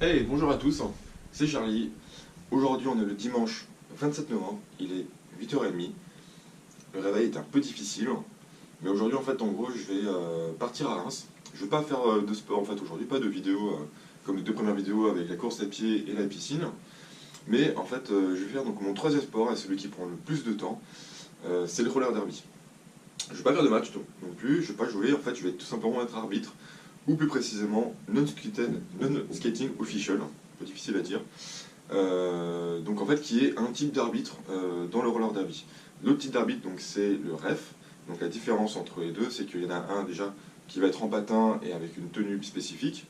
Hey, bonjour à tous, c'est Charlie. Aujourd'hui, on est le dimanche 27 novembre, il est 8h30. Le réveil est un peu difficile, mais aujourd'hui, en fait, en gros, je vais partir à Reims. Je vais pas faire de sport en fait aujourd'hui, pas de vidéo comme les deux premières vidéos avec la course à pied et la piscine. Mais en fait, je vais faire donc mon troisième sport et celui qui prend le plus de temps, c'est le roller derby. Je vais pas faire de match non plus, je vais pas jouer, en fait, je vais tout simplement être arbitre, ou plus précisément non-skating official, un peu difficile à dire. Donc en fait qui est un type d'arbitre dans le roller derby. L'autre type d'arbitre donc c'est le ref. Donc la différence entre les deux c'est qu'il y en a un déjà qui va être en patin et avec une tenue spécifique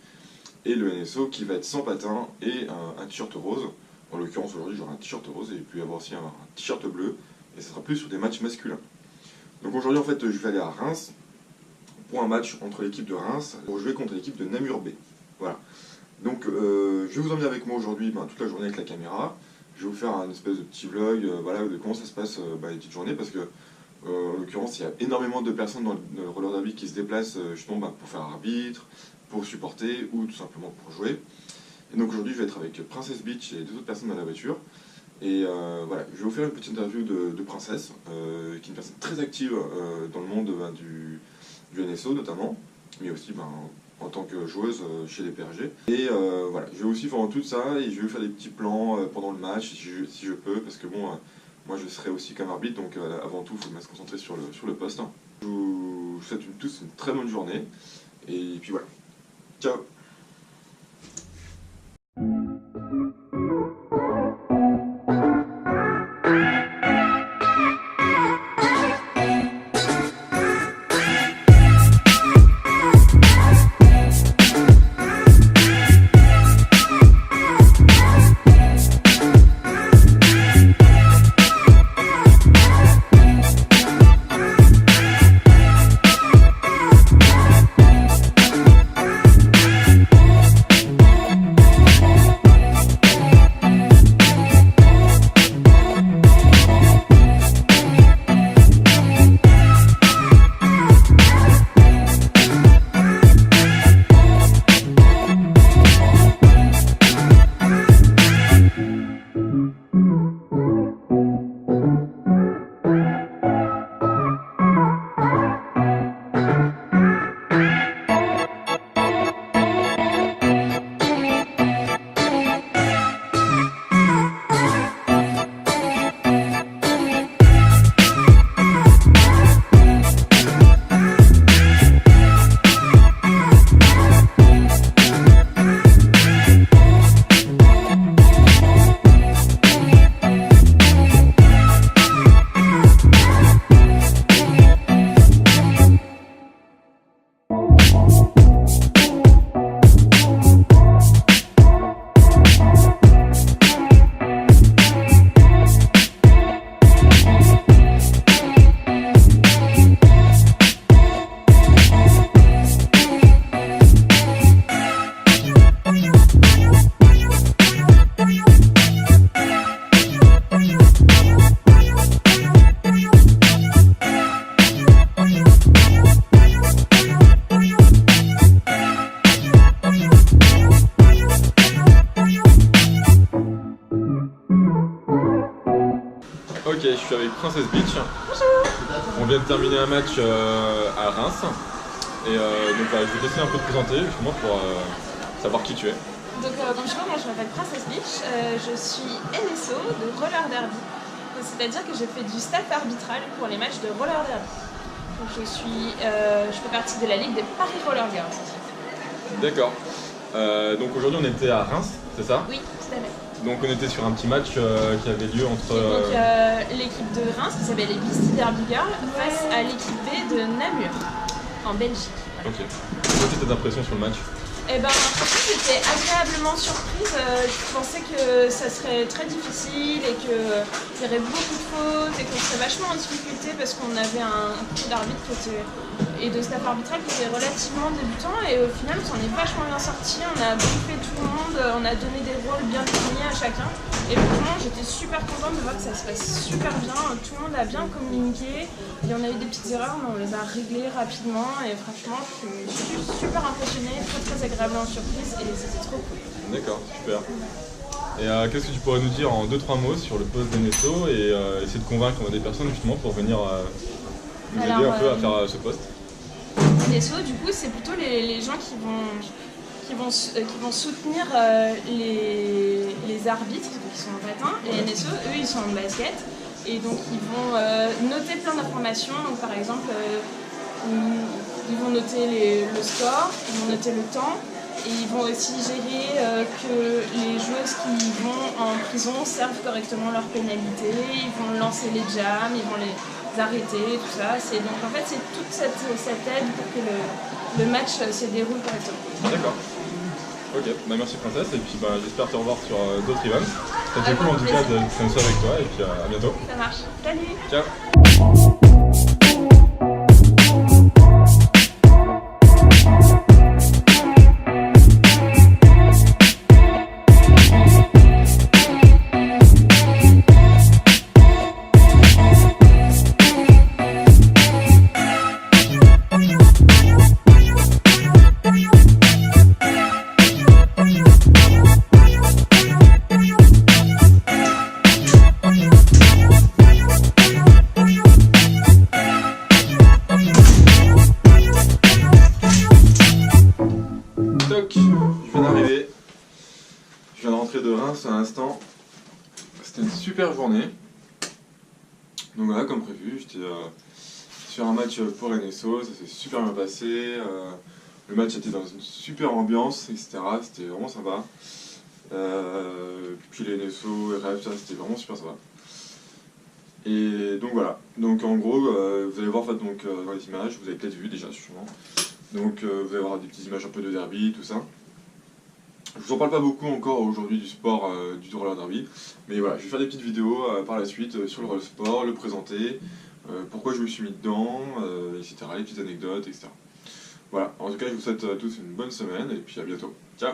et le NSO qui va être sans patin et un t-shirt rose. En l'occurrence aujourd'hui j'aurai un t-shirt rose et il peut y avoir aussi un t-shirt bleu et ça sera plus sur des matchs masculins. Donc aujourd'hui en fait je vais aller à Reims pour un match entre l'équipe de Reims pour jouer contre l'équipe de Namur B. Voilà. Donc je vais vous emmener avec moi aujourd'hui toute la journée avec la caméra. Je vais vous faire un espèce de petit vlog voilà, de comment ça se passe les petites journées parce que en l'occurrence il y a énormément de personnes dans le roller derby qui se déplacent justement pour faire arbitre, pour supporter ou tout simplement pour jouer. Et donc aujourd'hui je vais être avec Princess Beach et deux autres personnes dans la voiture. Et voilà, je vais vous faire une petite interview de Princess, qui est une personne très active dans le monde du NSO notamment, mais aussi en tant que joueuse chez les PRG. Et voilà, je vais aussi faire tout ça et je vais faire des petits plans pendant le match si je peux, parce que bon, moi je serai aussi comme arbitre, donc avant tout il faut bien se concentrer sur le poste. Je vous souhaite tous une très bonne journée, et puis voilà, ciao. Ok, je suis avec Princess Beach. Bonjour. On vient de terminer un match à Reims. Et donc voilà, je vais t'essayer un peu de te présenter justement pour savoir qui tu es. Donc bonjour, moi je m'appelle Princess Beach, je suis NSO de roller derby. C'est-à-dire que je fais du staff arbitral pour les matchs de roller derby. Donc je fais partie de la ligue des Paris Roller Girls. D'accord. Donc aujourd'hui on était à Reims, c'est ça? Oui, tout à fait. Donc on était sur un petit match qui avait lieu entre... Donc l'équipe de Reims, qui s'appelle les Beastie Derby Girls, face à l'équipe B de Namur, en Belgique. Voilà. Ok. Quelle était tes impressions sur le match? Eh ben, franchement, j'étais agréablement surprise. Je pensais que ça serait très difficile et qu'il y aurait beaucoup de fautes et qu'on serait vachement en difficulté parce qu'on avait un coup d'arbitre et de staff arbitral qui était relativement débutant. Et au final, on s'en est vachement bien sorti. On a bouffé tout le monde. on a donné des rôles bien définis à chacun. Et franchement, j'étais super contente de voir que ça se passe super bien. Tout le monde a bien communiqué. Il y en a eu des petites erreurs, mais on les a réglées rapidement. Et franchement, je suis super impressionnée, très agréablement surprise et c'était trop cool. D'accord, super. Et qu'est-ce que tu pourrais nous dire en 2-3 mots sur le poste d'NSO et essayer de convaincre des personnes justement pour venir nous aider un peu à faire ce poste? NSO, du coup, c'est plutôt les gens qui vont soutenir les arbitres qui sont en patin, et NSO, eux, ils sont en basket, et donc ils vont noter plein d'informations. Donc par exemple, ils vont noter le score, ils vont noter le temps, et ils vont aussi gérer que les joueuses qui vont en prison servent correctement leurs pénalités, ils vont lancer les jams, ils vont les arrêter, tout ça. Donc en fait, c'est toute cette aide pour que le match se déroule correctement. D'accord. Ok, merci Princesse, et puis j'espère te revoir sur d'autres events. Ça fait cool en tout cas de faire ça avec toi, et puis à bientôt. Ça marche. Salut. Ciao. Je viens d'arriver, je viens de rentrer de Reims à l'instant. C'était une super journée. Donc voilà, comme prévu, j'étais sur un match pour NSO, ça s'est super bien passé. Le match était dans une super ambiance, etc. C'était vraiment sympa. Puis les NSO, RF, ça c'était vraiment super sympa. Et donc voilà, donc en gros, vous allez voir en fait, donc, dans les images, vous avez peut-être vu déjà sûrement. Donc vous allez voir des petites images un peu de derby, tout ça. Je vous en parle pas beaucoup encore aujourd'hui du sport du roller derby, mais voilà, je vais faire des petites vidéos par la suite sur le roller sport, le présenter, pourquoi je me suis mis dedans, etc., les petites anecdotes, etc. Voilà, en tout cas je vous souhaite à tous une bonne semaine et puis à bientôt. Ciao!